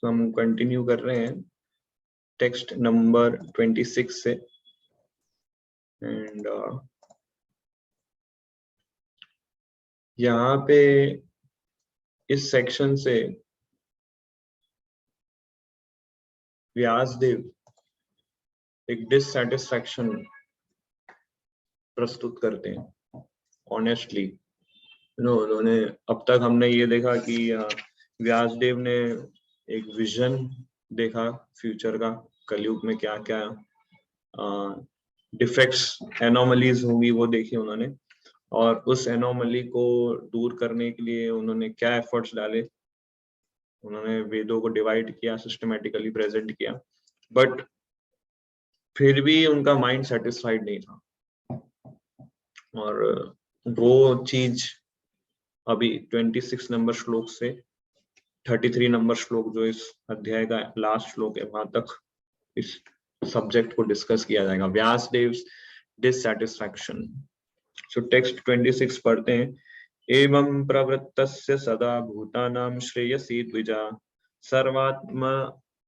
तो हम कंटिन्यू कर रहे हैं टेक्स्ट नंबर 26 से एंड यहाँ पे इस सेक्शन से व्यासदेव एक डिससैटिस्फैक्शन प्रस्तुत करते हैं ऑनेस्टली। उन्होंने अब तक हमने ये देखा कि व्यासदेव ने एक विजन देखा फ्यूचर का, कलयुग में क्या क्या डिफेक्ट्स एनोमलीज होंगी वो देखी उन्होंने, और उस एनोमली को दूर करने के लिए उन्होंने क्या एफर्ट्स डाले। उन्होंने वेदों को डिवाइड किया, सिस्टमेटिकली प्रेजेंट किया, बट फिर भी उनका माइंड सेटिस्फाइड नहीं था। और वो चीज अभी 26 नंबर श्लोक से 33 नंबर श्लोक जो इस अध्याय का लास्ट श्लोक है, वहां तक इस सब्जेक्ट को डिस्कस किया जाएगा, व्यासदेव्स डिससैटिस्फैक्शन। सो टेक्स्ट 26 पढ़ते हैं। एवं प्रवृत्तस्य सदा भूतानां श्रेयसी द्विजा सर्वात्मकेनापि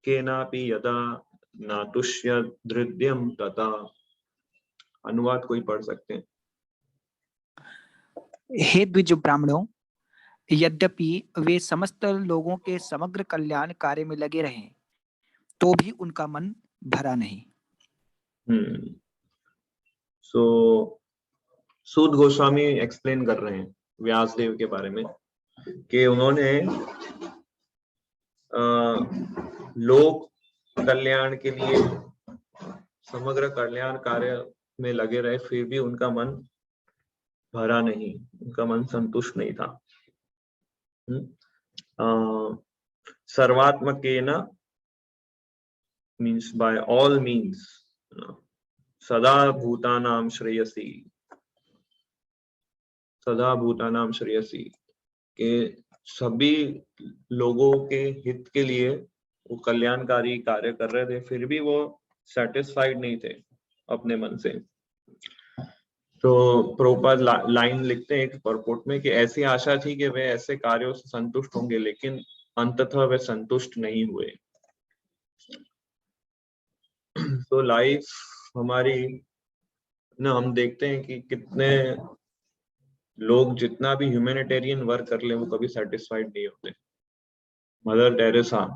यदा नातुष्यत् धृत्यं तथा। अनुवाद कोई पढ़ सकते हैं? हे द्विज ब्राह्मणों, यद्यपि वे समस्त लोगों के समग्र कल्याण कार्य में लगे रहें, तो भी उनका मन भरा नहीं। सो सूत गोस्वामी एक्सप्लेन कर रहे हैं व्यासदेव के बारे में कि उन्होंने लोक कल्याण के लिए समग्र कल्याण कार्य में लगे रहे, फिर भी उनका मन भरा नहीं, उनका मन संतुष्ट नहीं था। सर्वात्मकेन मीन्स बाय ऑल मीन्स, सदा भूतानां श्रेयसी, सदा भूतानां श्रेयसी के सभी लोगों के हित के लिए वो कल्याणकारी कार्य कर रहे थे, फिर भी वो सेटिस्फाइड नहीं थे अपने मन से। तो प्रभुपाद लाइन लिखते हैं परपोर्ट में कि ऐसी आशा थी कि वे ऐसे कार्यों से संतुष्ट होंगे, लेकिन अंततः वे संतुष्ट नहीं हुए। तो लाइफ हमारी ना, हम देखते हैं कि कितने लोग जितना भी ह्यूमैनिटेरियन वर्क कर ले वो कभी सेटिस्फाइड नहीं होते। मदर टेरेसा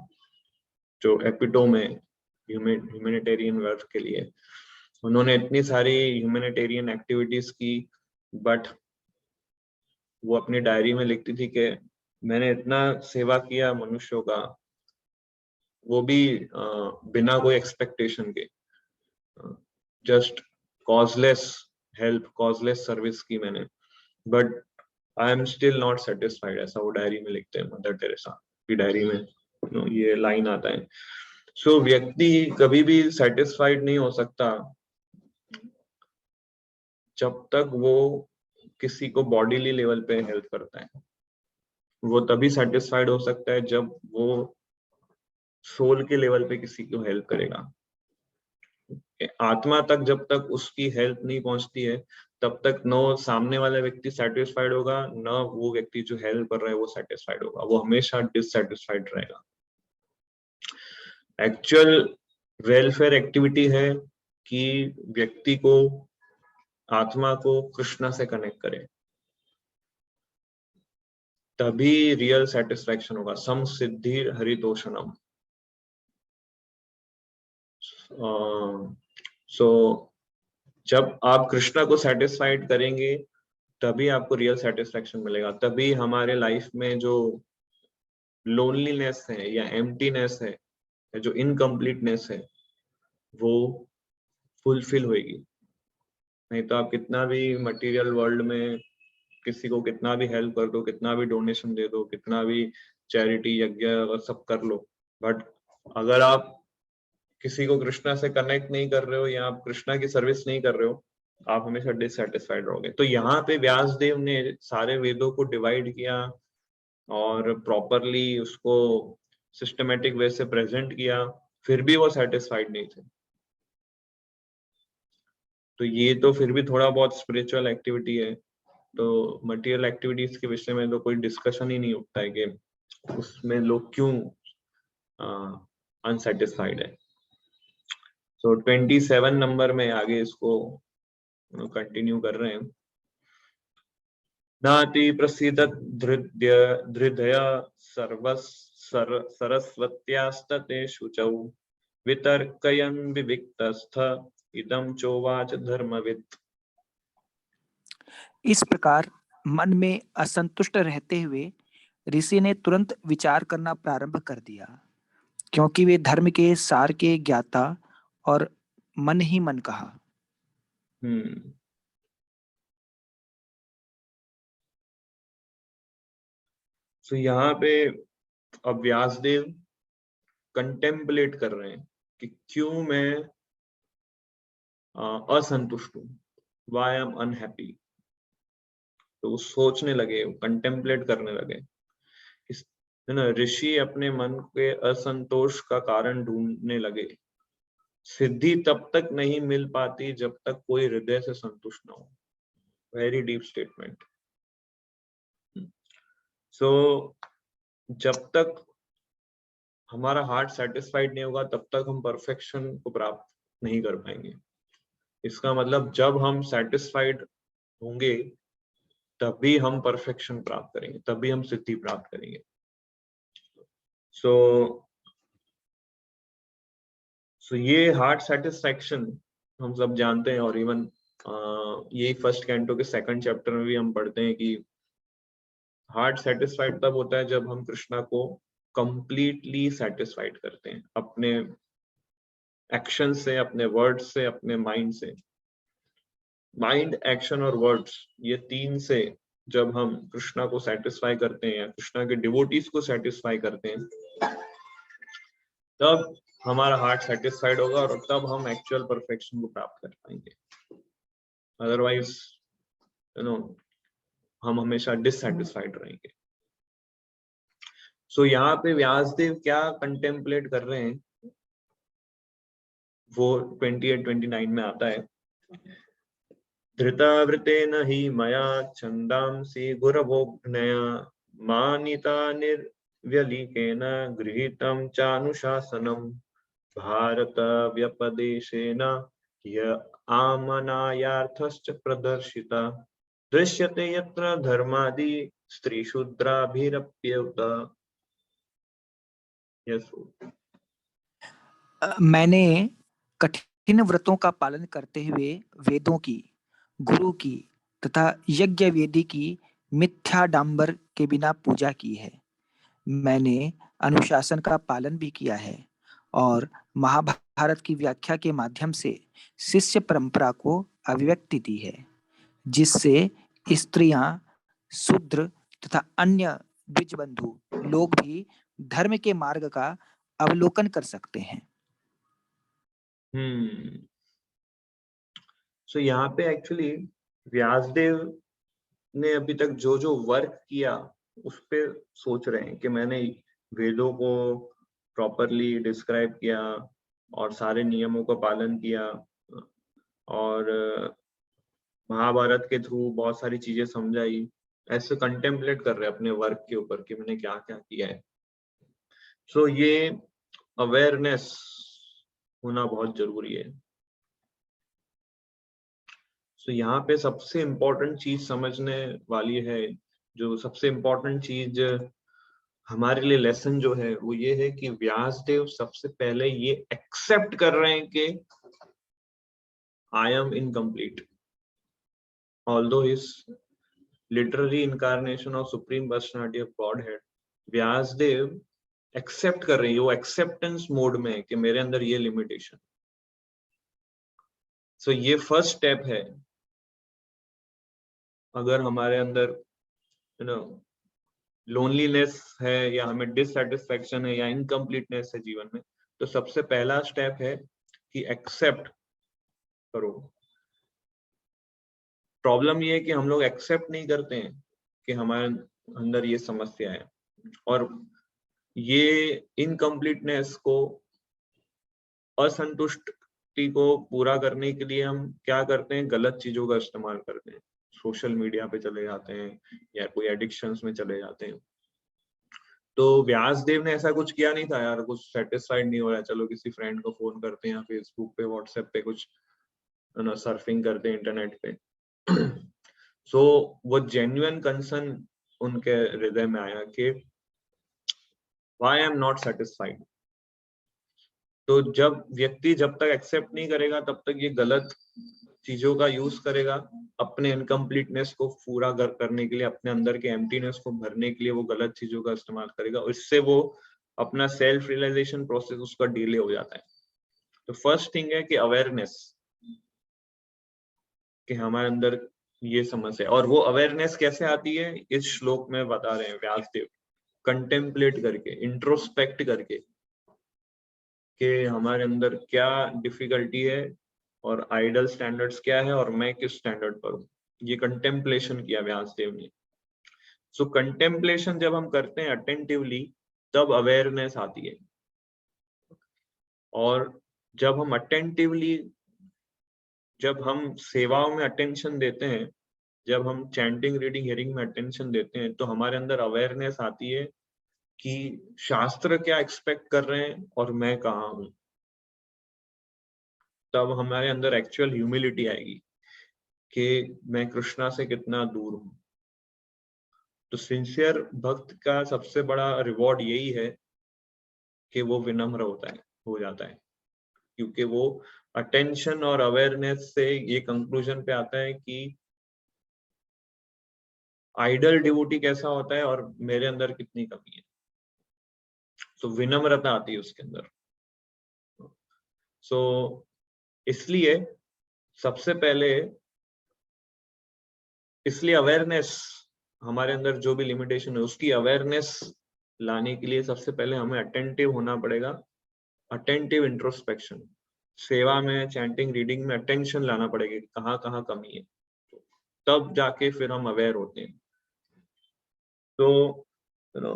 जो एपिटोम है ह्यूमैनिटेरियन वर्क के लिए, उन्होंने इतनी सारी ह्यूमैनिटेरियन एक्टिविटीज की, बट वो अपनी डायरी में लिखती थी कि मैंने इतना सेवा किया मनुष्यों का, वो भी बिना कोई एक्सपेक्टेशन के, just causeless help, causeless service की मैंने, but I am still not satisfied. ऐसा वो डायरी में लिखते हैं, मदर टेरेसा की डायरी में ये लाइन आता है। सो व्यक्ति कभी भी सेटिस्फाइड नहीं हो सकता जब तक वो किसी को बॉडीली लेवल पे हेल्प करता है। वो तभी सेटिस्फाइड हो सकता है जब वो सोल के लेवल पे किसी को हेल्प करेगा। आत्मा तक जब तक उसकी हेल्प नहीं पहुंचती है, तब तक न सामने वाला व्यक्ति सेटिस्फाइड होगा, न वो व्यक्ति जो हेल्प कर रहा है वो सेटिस्फाइड होगा, वो हमेशा डिससेटिस्फाइड रहेगा। एक्चुअल वेलफेयर एक्टिविटी है कि व्यक्ति को, आत्मा को कृष्ण से कनेक्ट करे, तभी रियल सेटिस्फैक्शन होगा। सम सिद्धि हरितोषणम। सो जब आप कृष्णा को सेटिस्फाइड करेंगे तभी आपको रियल सेटिस्फैक्शन मिलेगा। तभी हमारे लाइफ में जो लोनलीनेस है या एम्प्टीनेस है, जो इनकम्प्लीटनेस है, वो फुलफिल होगी। नहीं तो आप कितना भी मटेरियल वर्ल्ड में किसी को कितना भी हेल्प कर दो, कितना भी डोनेशन दे दो, कितना भी चैरिटी यज्ञ सब कर लो, बट अगर आप किसी को कृष्णा से कनेक्ट नहीं कर रहे हो या आप कृष्णा की सर्विस नहीं कर रहे हो, आप हमेशा डिससेटिस्फाइड रहोगे। तो यहाँ पे व्यासदेव ने सारे वेदों को डिवाइड किया और प्रॉपरली उसको सिस्टमेटिक वे से प्रेजेंट किया, फिर भी वो सेटिस्फाइड नहीं थे। तो ये तो फिर भी थोड़ा बहुत स्पिरिचुअल एक्टिविटी है। तो मटेरियल एक्टिविटीज के विषय में तो कोई डिस्कशन ही नहीं उठता है कि उसमें लोग क्यों अनसेटिस्फाइड है। सो 27 नंबर में आगे इसको कंटिन्यू कर रहे हैं। नाति प्रसीदत धृदया सरस्वत्यास्तते शुचौ वितर्कयन् विविक्तस्थ इदं चोवाच धर्मवित्। इस प्रकार मन में असंतुष्ट रहते हुए ऋषि ने तुरंत विचार करना प्रारंभ कर दिया, क्योंकि वे धर्म के सार के ज्ञाता और मन ही मन कहा। तो यहाँ पे अब व्यासदेव कंटेम्पलेट कर रहे हैं कि क्यों मैं असंतुष्ट हूँ, वाई आई एम अनहैप्पी। तो सोचने लगे, कंटेम्पलेट करने लगे, है ना। ऋषि अपने मन के असंतोष का कारण ढूंढने लगे। सिद्धि तब तक नहीं मिल पाती जब तक कोई हृदय से संतुष्ट ना हो। Very deep statement. सो जब तक हमारा हार्ट सेटिस्फाइड नहीं होगा तब तक हम परफेक्शन को प्राप्त नहीं कर पाएंगे। इसका मतलब जब हम सेटिस्फाइड होंगे तभी हम परफेक्शन प्राप्त करेंगे, तभी हम सिद्धि प्राप्त करेंगे। सो ये हार्ट सेटिस्फैक्शन हम सब जानते हैं, और इवन ये फर्स्ट कैंटो के सेकंड चैप्टर में भी हम पढ़ते हैं कि हार्ट सेटिस्फाइड तब होता है जब हम कृष्णा को कंप्लीटली सेटिस्फाइड करते हैं, अपने एक्शन से, अपने वर्ड्स से, अपने माइंड से। माइंड, एक्शन और वर्ड्स, ये तीन से जब हम कृष्णा को सेटिस्फाई करते हैं या कृष्णा के डिवोटीज को सेटिस्फाई करते हैं, तब हमारा हार्ट सेटिस्फाइड होगा और तब हम एक्चुअल परफेक्शन को प्राप्त कर पाएंगे। अदरवाइज हम हमेशा डिससेटिस्फाइड रहेंगे। सो यहाँ पे व्यासदेव क्या कंटेम्पलेट कर रहे हैं वो 28-29 में आता है। धृतावृतेन हि मया छन्दांसि गुरवोऽग्नया मानिता निर्व्यलीकेन गृहीतं चानुशासनम् भारत व्यपदेशेन य आमनायार्थश्च प्रदर्शिता दृश्यते यत्र धर्मादि स्त्रीशूद्राभिरप्युत। यस। मैंने कठिन व्रतों का पालन करते हुए वेदों की, गुरु की तथा यज्ञ वेदी की मिथ्याडंबर के बिना पूजा की है। मैंने अनुशासन का पालन भी किया है और महाभारत की व्याख्या के माध्यम से शिष्य परंपरा को अभिव्यक्ति दी है, जिससे स्त्रियां, शूद्र तथा अन्य द्विजबंधु लोग भी धर्म के मार्ग का अवलोकन कर सकते हैं। सो यहाँ पे एक्चुअली व्यासदेव ने अभी तक जो जो वर्क किया उस पे सोच रहे हैं कि मैंने वेदों को प्रॉपरली डिस्क्राइब किया और सारे नियमों का पालन किया और महाभारत के थ्रू बहुत सारी चीजें समझाई। ऐसे कंटेम्पलेट कर रहे हैं अपने वर्क के ऊपर कि मैंने क्या क्या किया है। सो ये अवेयरनेस होना बहुत जरूरी है। तो यहाँ पे सबसे इम्पोर्टेंट चीज समझने वाली है, जो सबसे इम्पोर्टेंट चीज हमारे लिए लेसन जो है वो ये है कि व्यासदेव सबसे पहले ये एक्सेप्ट कर रहे हैं कि I am incomplete, although his literary incarnation of supreme personality of Godhead. Vyasadev accept कर रहे हैं, वो एक्सेप्टेंस मोड में है कि मेरे अंदर ये लिमिटेशन। सो ये फर्स्ट स्टेप है। अगर हमारे अंदर लोनलीनेस है या हमें डिससेटिस्फैक्शन है या इनकम्प्लीटनेस है जीवन में, तो सबसे पहला स्टेप है कि एक्सेप्ट करो। प्रॉब्लम ये है कि हम लोग एक्सेप्ट नहीं करते हैं कि हमारे अंदर ये समस्या है, और ये इनकम्प्लीटनेस को, असंतुष्टि को पूरा करने के लिए हम क्या करते हैं, गलत चीजों का इस्तेमाल करते हैं। सोशल मीडिया पे चले जाते हैं या कोई एडिक्शंस में चले जाते हैं। तो व्यासदेव ने ऐसा कुछ किया नहीं था यार, कुछ सेटिस्फाइड नहीं हो रहा है, चलो किसी फ्रेंड को फोन करते हैं, फेसबुक पे व्हाट्सएप पे कुछ ना सर्फिंग करते हैं इंटरनेट पे। सो वो जेन्युइन कंसर्न उनके हृदय में आया कि why I am not satisfied. तो जब व्यक्ति जब तक एक्सेप्ट नहीं करेगा तब तक ये गलत चीजों का यूज करेगा अपने इनकम्प्लीटनेस को पूरा करने के लिए, अपने अंदर के एम्प्टीनेस को भरने के लिए वो गलत चीजों का इस्तेमाल करेगा, इससे वो अपना सेल्फ रियलाइजेशन प्रोसेस उसका डिले हो जाता है। तो फर्स्ट थिंग है कि अवेयरनेस, कि हमारे अंदर ये समस्या है। और वो अवेयरनेस कैसे आती है इस श्लोक में बता रहे हैं व्यासदेव, कंटेम्पलेट करके, इंट्रोस्पेक्ट करके कि हमारे अंदर क्या डिफिकल्टी है और आइडल स्टैंडर्ड्स क्या है और मैं किस स्टैंडर्ड पर हूँ। ये कंटेम्पलेशन किया व्यासदेव ने। सो कंटेम्पलेशन जब हम करते हैं अटेंटिवली तब अवेयरनेस आती है। और जब हम अटेंटिवली, जब हम सेवाओं में अटेंशन देते हैं, जब हम चैंटिंग रीडिंग हियरिंग में अटेंशन देते हैं, तो हमारे अंदर अवेयरनेस आती है कि शास्त्र क्या एक्सपेक्ट कर रहे हैं और मैं कहाँ हूँ। तब हमारे अंदर एक्चुअल ह्यूमिलिटी आएगी कि मैं कृष्णा से कितना दूर हूँ। तो सिंसियर भक्त का सबसे बड़ा रिवॉर्ड यही है कि वो विनम्र होता है, हो जाता है, क्योंकि वो अटेंशन और अवेयरनेस से ये कंक्लूजन पे आता है कि आइडल डिवोटी कैसा होता है और मेरे अंदर कितनी कमी है। तो विनम्रता आती है उसके अंदर। सो इसलिए सबसे पहले, इसलिए अवेयरनेस, हमारे अंदर जो भी लिमिटेशन है उसकी अवेयरनेस लाने के लिए सबसे पहले हमें अटेंटिव होना पड़ेगा। अटेंटिव इंट्रोस्पेक्शन, सेवा में चैंटिंग रीडिंग में अटेंशन लाना पड़ेगा, कहाँ कहाँ कमी है, तब जाके फिर हम अवेयर होते हैं। तो यू नो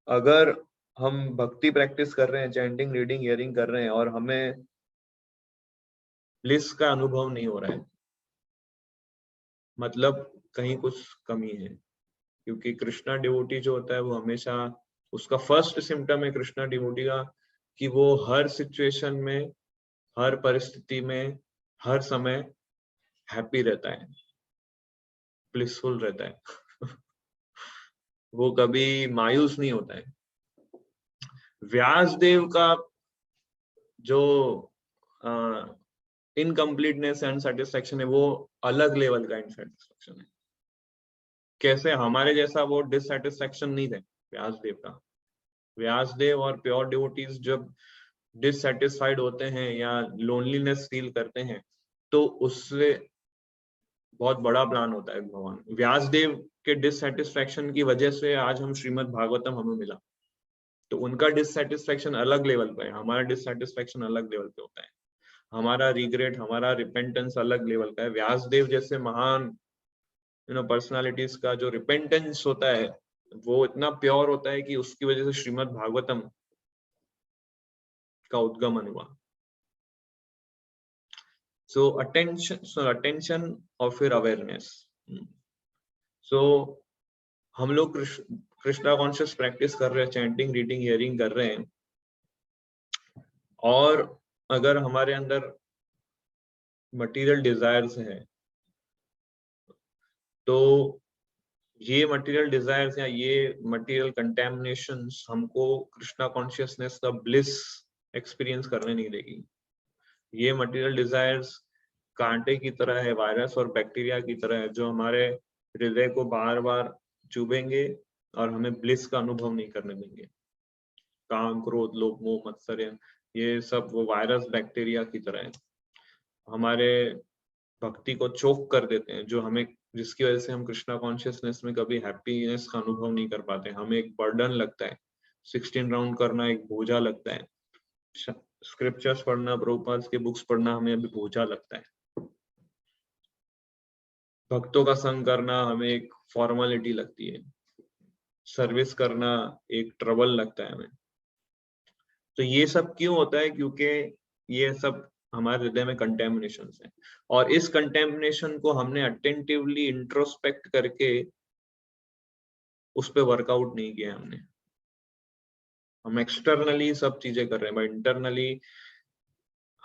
अगर हम भक्ति प्रैक्टिस कर रहे हैं, चैंटिंग रीडिंग हियरिंग कर रहे हैं और हमें ब्लिस का अनुभव नहीं हो रहा है, मतलब कहीं कुछ कमी है। क्योंकि कृष्णा डिवोटी जो होता है वो हमेशा, उसका फर्स्ट सिम्टम है कृष्णा डिवोटी का कि वो हर सिचुएशन में, हर परिस्थिति में, हर समय हैप्पी रहता है, ब्लिसफुल रहता है। वो कभी मायूस नहीं होता है। व्यासदेव का जो इनकम्प्लीटनेस एंड सेटिस्फेक्शन है वो अलग लेवल का इनसेटिस्फेक्शन है। कैसे? हमारे जैसा वो डिससेटिस्फेक्शन नहीं थे व्यासदेव का। व्यासदेव और प्योर डिवोटीज जब डिससेटिस्फाइड होते हैं या लोनलीनेस फील करते हैं तो उससे बहुत बड़ा प्लान होता है भगवान। व्यासदेव के डिससेटिस्फेक्शन की वजह से आज हम श्रीमद् भागवतम हमें मिला। तो उनका डिससेटिस्फेक्शन अलग लेवल पे है, हमारा डिससेटिस्फेक्शन अलग लेवल पे होता है। हमारा रिग्रेट, हमारा रिपेंटेंस अलग लेवल का है। व्यासदेव जैसे महान पर्सनालिटीज का जो रिपेंटेंस होता है वो इतना प्योर होता है कि उसकी वजह से श्रीमद् भागवतम का उद्गमन हुआ। सो अटेंशन और फिर अवेयरनेस। सो हम लोग कृष्णा कॉन्शियस प्रैक्टिस कर रहे हैं, चैंटिंग रीडिंग हियरिंग कर रहे हैं, और अगर हमारे अंदर मटेरियल डिजायर्स है तो ये मटेरियल डिजायर्स या ये मटेरियल कंटेमिनेशंस हमको कृष्णा कॉन्शियसनेस का ब्लिस एक्सपीरियंस करने नहीं देगी। ये मटेरियल डिजायर्स कांटे की तरह है, वायरस और बैक्टीरिया की तरह है, जो हमारे हृदय को बार बार चुभेंगे और हमें ब्लिस का अनुभव नहीं करने देंगे। काम, क्रोध, लोभ, मोह, मत्सर्य, ये सब वो वायरस बैक्टीरिया की तरह है, हमारे भक्ति को चोक कर देते हैं, जो हमें, जिसकी वजह से हम कृष्णा कॉन्शियसनेस में कभी हैप्पीनेस का अनुभव नहीं कर पाते। हमें एक बर्डन लगता है, 16 राउंड करना एक बोझा लगता है, स्क्रिप्चर्स पढ़ना, प्रभुपाद के बुक्स पढ़ना हमें अभी बोझा लगता है, भक्तों का संग करना हमें एक फॉर्मेलिटी लगती है, सर्विस करना एक ट्रबल लगता है हमें। तो ये सब क्यों होता है? क्योंकि ये सब हमारे हृदय में कंटेमिनेशन है, और इस कंटेमिनेशन को हमने अटेंटिवली इंट्रोस्पेक्ट करके उस पर वर्कआउट नहीं किया हमने। हम एक्सटर्नली सब चीजें कर रहे हैं, बट इंटरनली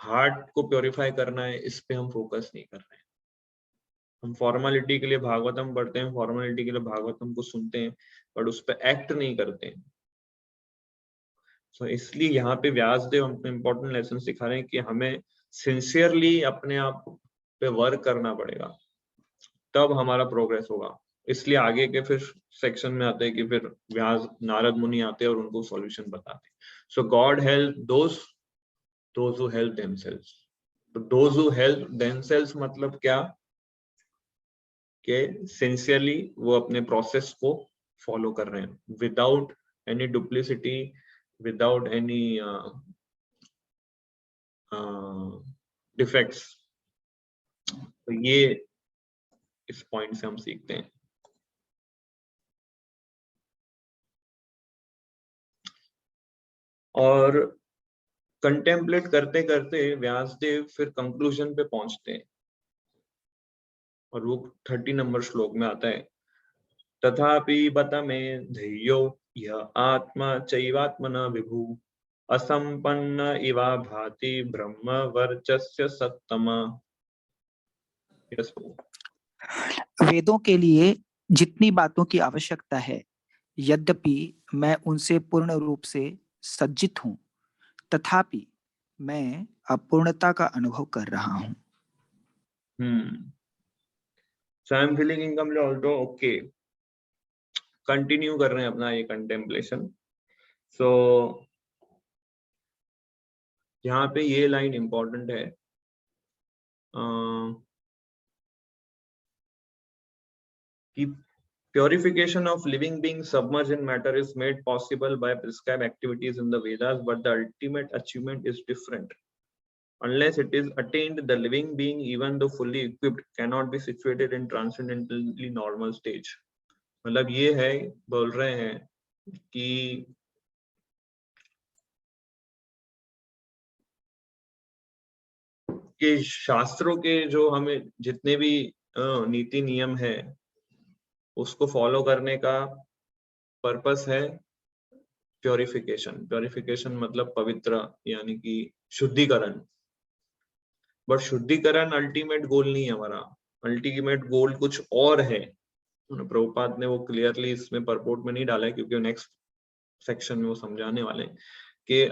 हार्ट को प्योरीफाई करना है, इस पे हम फोकस नहीं कर रहे हैं। हम फॉर्मेलिटी के लिए भागवतम पढ़ते हैं, फॉर्मेलिटी के लिए भागवतम को सुनते हैं, बट उस पर एक्ट नहीं करते हैं। तो इसलिए यहाँ पे व्यासदेव हमको इम्पोर्टेंट लेसन सिखा रहे हैं कि हमें सिंसियरली अपने आप पे वर्क करना पड़ेगा, तब हमारा प्रोग्रेस होगा। इसलिए आगे के फिर सेक्शन में आते हैं कि फिर व्यास नारद मुनि आते हैं और उनको सॉल्यूशन बताते हैं। So God help those who help themselves. तो दोज हु हेल्प देमसेल्व्स मतलब क्या, कि सिंसियरली वो अपने प्रोसेस को फॉलो कर रहे हैं without any duplicity, without any defects. तो ये इस पॉइंट से हम सीखते हैं। और कंटेम्पलेट करते करते व्यासदेव फिर कंक्लूजन पे पहुंचते हैं, और वो 30 नंबर श्लोक में आता है, तथापि बत मे धैर्यो यह आत्मा चैवात्मना विभु असंपन्न इवा भाति ब्रह्म वर्चस्य सत्तमा। वेदों के लिए जितनी बातों की आवश्यकता है, यद्यपि मैं उनसे पूर्ण रूप से सज्जित हूँ, तथापि मैं अपूर्णता का अनुभव कर रहा हूँ। So I am feeling incomplete also. Okay, continue कर रहे हैं अपना ये कंटेम्पलेशन। सो यहाँ पे ये लाइन इंपॉर्टेंट है कि purification of living beings submerged in matter is made possible by prescribed activities in the Vedas, but the ultimate achievement is different. Unless it is attained, the living being, even though fully equipped, cannot be situated in transcendentally normal stage. मतलब ये है, बोल रहे हैं कि शास्त्रों के जो हमें जितने भी नीति नियम है, उसको फॉलो करने का पर्पस है प्योरिफिकेशन। प्योरिफिकेशन मतलब पवित्र, यानी कि शुद्धिकरण। बट शुद्धिकरण अल्टीमेट गोल नहीं है हमारा, अल्टीमेट गोल कुछ और है। प्रभुपाद ने वो क्लियरली इसमें परपोर्ट में नहीं डाला है, क्योंकि नेक्स्ट सेक्शन में वो समझाने वाले हैं कि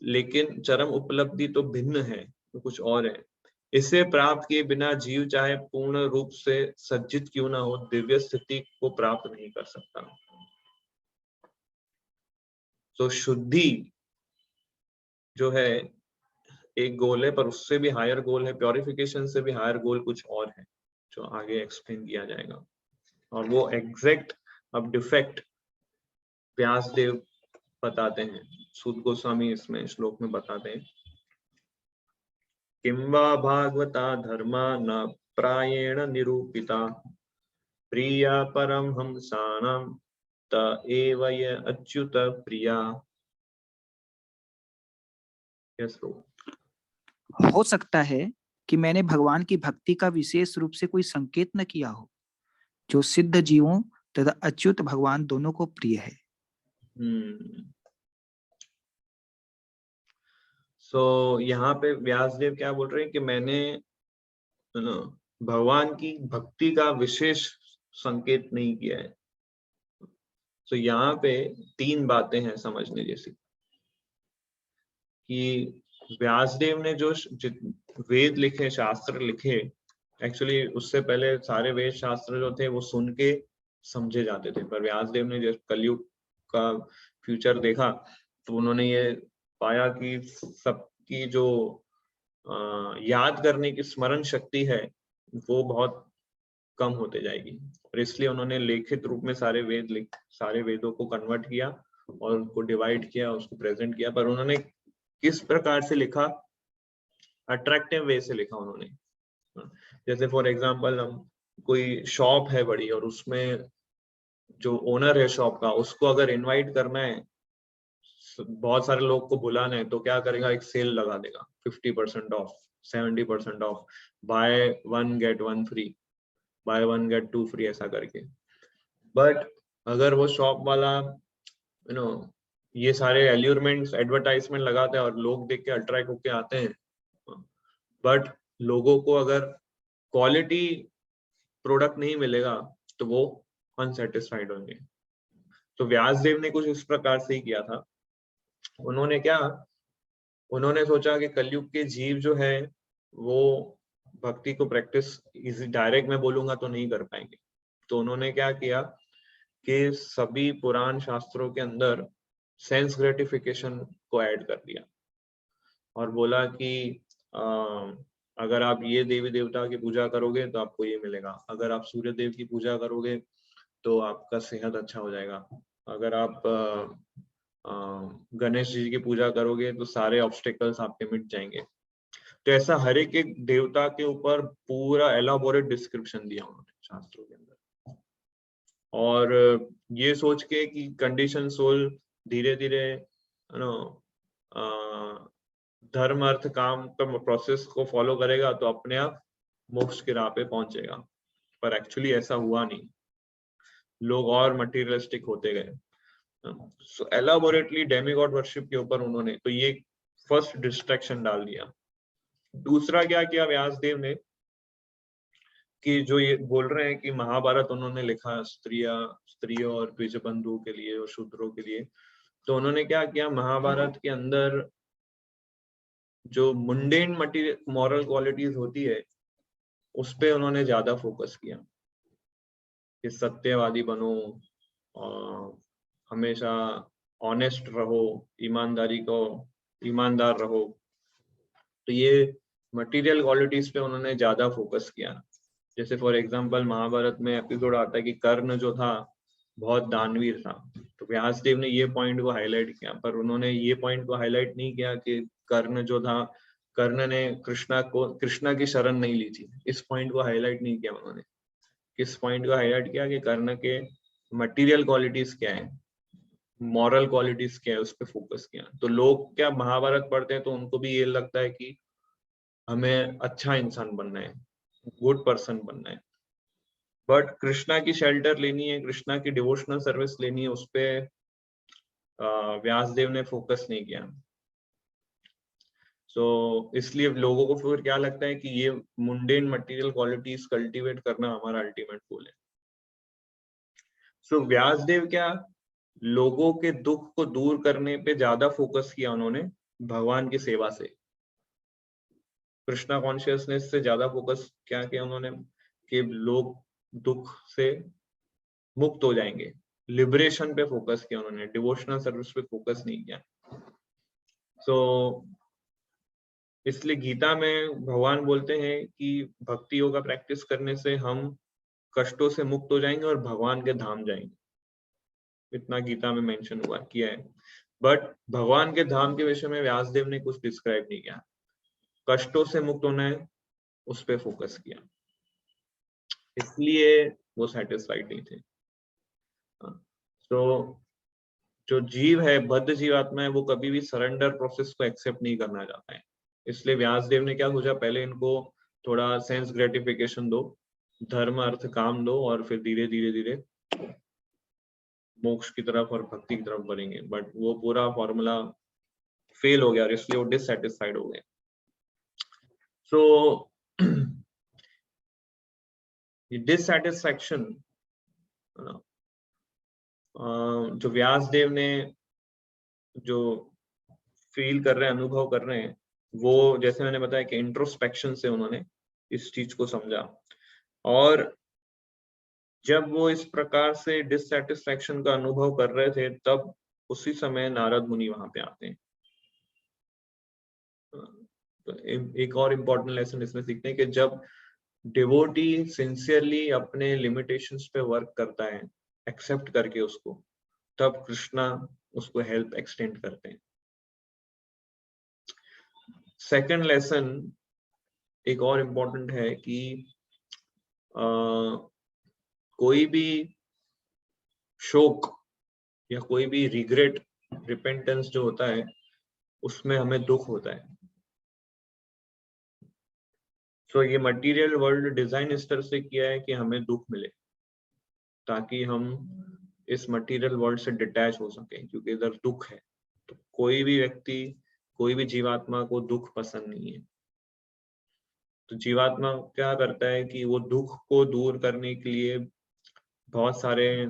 लेकिन चरम उपलब्धि तो भिन्न है, तो कुछ और है। इसे प्राप्त किए बिना जीव चाहे पूर्ण रूप से सज्जित क्यों ना हो, दिव्य स्थिति को प्राप्त नहीं कर सकता। तो शुद्धि जो है एक गोल है, पर उससे भी हायर गोल है, प्योरिफिकेशन से भी हायर गोल कुछ और है, जो आगे एक्सप्लेन किया जाएगा। और वो एग्जैक्ट अब डिफेक्ट व्यासदेव बताते हैं, सूत गोस्वामी इसमें श्लोक में बताते हैं, किंवा भागवता धर्मा न प्रायेण निरूपिता प्रिया परम हंसानां त एव य अच्युत प्रिया। हो सकता है कि मैंने भगवान की भक्ति का विशेष रूप से कोई संकेत न किया हो, जो सिद्ध जीवों तथा अच्युत भगवान दोनों को प्रिय है। सो यहाँ पे व्यासदेव क्या बोल रहे हैं कि मैंने भगवान की भक्ति का विशेष संकेत नहीं किया है। तो यहाँ पे 3 बातें हैं समझने जैसी, कि व्यासदेव ने जो वेद लिखे, शास्त्र लिखे, एक्चुअली उससे पहले सारे वेद शास्त्र जो थे वो सुन के समझे जाते थे, पर व्यासदेव ने जब कलयुग का फ्यूचर देखा तो उन्होंने ये पाया कि सबकी जो याद करने की स्मरण शक्ति है वो बहुत कम होते जाएगी, और इसलिए उन्होंने लिखित रूप में सारे वेदों को कन्वर्ट किया और उनको डिवाइड किया, उसको प्रेजेंट किया। पर उन्होंने किस प्रकार से लिखा, अट्रैक्टिव वे से लिखा उन्होंने। जैसे फॉर एग्जांपल हम कोई शॉप है बड़ी, और उसमें जो ओनर है शॉप का, उसको अगर इनवाइट करना है, बहुत सारे लोग को बुलाना है, तो क्या करेगा, एक सेल लगा देगा 50% off, 70% off, buy 1 get 1 free, buy 1 get 2 free, ऐसा करके। बट अगर वो शॉप वाला ये सारे एल्यूरमेंट्स एडवर्टाइजमेंट लगाता है और लोग देख के अट्रैक्ट होके आते हैं, बट लोगों को अगर क्वालिटी प्रोडक्ट नहीं मिलेगा तो वो अनसेटिस्फाइड होंगे। तो व्यासदेव ने कुछ इस प्रकार से ही किया था। उन्होंने सोचा कि कलयुग के जीव जो है वो भक्ति को प्रैक्टिस इजी डायरेक्ट मैं बोलूंगा तो नहीं कर पाएंगे। तो उन्होंने क्या किया कि सभी पुराण शास्त्रों के अंदर सेंस ग्रेटिफिकेशन को ऐड कर दिया और बोला कि अगर आप ये देवी देवता की पूजा करोगे तो आपको ये मिलेगा, अगर आप सूर्य देव की पूजा करोगे तो आपका सेहत अच्छा हो जाएगा, अगर आप गणेश जी की पूजा करोगे तो सारे ऑब्स्टेकल्स आपके मिट जाएंगे। तो ऐसा हर एक देवता के ऊपर पूरा एलाबोरेट डिस्क्रिप्शन दिया उन्होंने शास्त्रों के अंदर। और ये सोच के कि कंडीशन सोल धीरे धीरे धर्म अर्थ काम का प्रोसेस को फॉलो करेगा तो अपने आप मोक्ष की राह पे पहुंचेगा, पर एक्चुअली ऐसा हुआ नहीं, लोग और मटेरियलिस्टिक होते गए। सो एलाबोरेटली डेमीगॉड वर्शिप के ऊपर उन्होंने तो ये फर्स्ट डिस्ट्रैक्शन डाल दिया। दूसरा क्या किया व्यासदेव ने कि जो ये बोल रहे हैं कि महाभारत उन्होंने लिखा स्त्रियों और द्विजबंधुओं के लिए और शूद्रों के लिए, तो उन्होंने क्या किया, महाभारत के अंदर जो मुंडेन मटीरियल मॉरल क्वालिटीज होती है उस पे उन्होंने ज्यादा फोकस किया कि सत्यवादी बनो और हमेशा ऑनेस्ट रहो, ईमानदार रहो। तो ये मटेरियल क्वालिटीज पे उन्होंने ज्यादा फोकस किया। जैसे फॉर एग्जांपल महाभारत में एपिसोड आता है कि कर्ण जो था बहुत दानवीर था, तो व्यासदेव ने ये पॉइंट को हाईलाइट किया, पर उन्होंने ये पॉइंट को हाईलाइट नहीं किया कि कर्ण जो था, कर्ण ने कृष्णा की शरण नहीं ली थी। इस पॉइंट को हाईलाइट नहीं किया उन्होंने। किस पॉइंट को हाईलाइट किया कि कर्ण के मटेरियल क्वालिटीज क्या है, मॉरल क्वालिटीज क्या है, उस पर फोकस किया। तो लोग क्या महाभारत पढ़ते हैं तो उनको भी ये लगता है कि हमें अच्छा इंसान बनना है, गुड पर्सन बनना है, बट कृष्णा की शेल्टर लेनी है, कृष्णा की डिवोशनल सर्विस लेनी है, उस पर व्यासदेव ने फोकस नहीं किया। इसलिए लोगों को फिर क्या लगता है कि ये मुंडेन मटेरियल क्वालिटीज कल्टीवेट करना हमारा अल्टीमेट गोल है। व्यासदेव क्या लोगों के दुख को दूर करने पे ज्यादा फोकस किया उन्होंने भगवान की सेवा से, कृष्णा कॉन्शियसनेस से ज्यादा फोकस क्या किया उन्होंने कि लोग दुख से मुक्त हो जाएंगे, लिबरेशन पे फोकस किया उन्होंने, डिवोशनल सर्विस पे फोकस नहीं किया। इसलिए गीता में भगवान बोलते हैं कि भक्ति योगा प्रैक्टिस करने से हम कष्टों से मुक्त हो जाएंगे और भगवान के धाम जाएंगे, इतना गीता में मेंशन हुआ किया है। बट भगवान के धाम के विषय में व्यासदेव ने कुछ डिस्क्राइब नहीं किया, कष्टों से मुक्त होना है उस पे फोकस किया, इसलिए वो सेटिस्फाइड नहीं थे। तो जो जीव है, बद्ध जीवात्मा है, वो कभी भी सरेंडर प्रोसेस को एक्सेप्ट नहीं करना चाहता है। इसलिए व्यासदेव ने क्या सोचा, पहले इनको थोड़ा सेंस ग्रेटिफिकेशन दो, धर्म अर्थ काम दो, और फिर धीरे धीरे धीरे मोक्ष की तरफ और भक्ति की तरफ बढ़ेंगे। बट वो पूरा फॉर्मूला फेल हो गया और इसलिए वो डिससेटिस्फाइड हो गए। सो डिससेटिस्फैक्शन जो व्यासदेव ने जो फील कर रहे हैं, अनुभव कर रहे हैं, वो जैसे मैंने बताया कि इंट्रोस्पेक्शन से उन्होंने इस चीज को समझा। और जब वो इस प्रकार से डिससेटिस्फैक्शन का अनुभव कर रहे थे तब उसी समय नारद मुनि वहां पे आते हैं। तो एक और इम्पोर्टेंट लेसन इसमें सीखते हैं कि जब डिवोटी सिंसियरली अपने लिमिटेशंस पे वर्क करता है, एक्सेप्ट करके उसको, तब कृष्णा उसको हेल्प एक्सटेंड करते हैं। सेकंड लेसन एक और इम्पोर्टेंट है कि कोई भी शोक या कोई भी रिग्रेट, रिपेंटेंस जो होता है उसमें हमें दुख होता है। ये मटेरियल वर्ल्ड डिजाइन इस तरह से किया है कि हमें दुख मिले ताकि हम इस मटेरियल वर्ल्ड से डिटैच हो सके, क्योंकि इधर दुख है। तो कोई भी व्यक्ति, कोई भी जीवात्मा को दुख पसंद नहीं है। तो जीवात्मा क्या करता है कि वो दुख को दूर करने के लिए बहुत सारे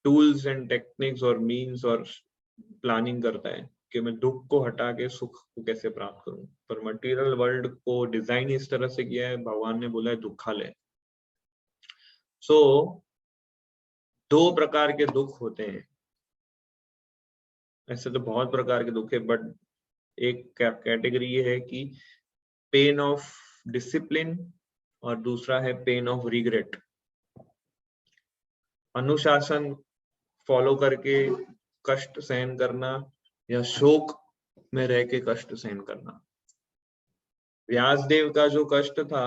टूल्स एंड टेक्निक्स और मीन्स और प्लानिंग करता है कि मैं दुख को हटा के सुख को कैसे प्राप्त करूं। पर मटेरियल वर्ल्ड को डिजाइन इस तरह से किया है, भगवान ने बोला है दुखालय। सो दो प्रकार के दुख होते हैं। ऐसे तो बहुत प्रकार के दुख है, बट एक कैटेगरी ये है कि पेन ऑफ डिसिप्लिन और दूसरा है पेन ऑफ रिग्रेट। अनुशासन फॉलो करके कष्ट सहन करना या शोक में रह के कष्ट सहन करना। व्यासदेव का जो कष्ट था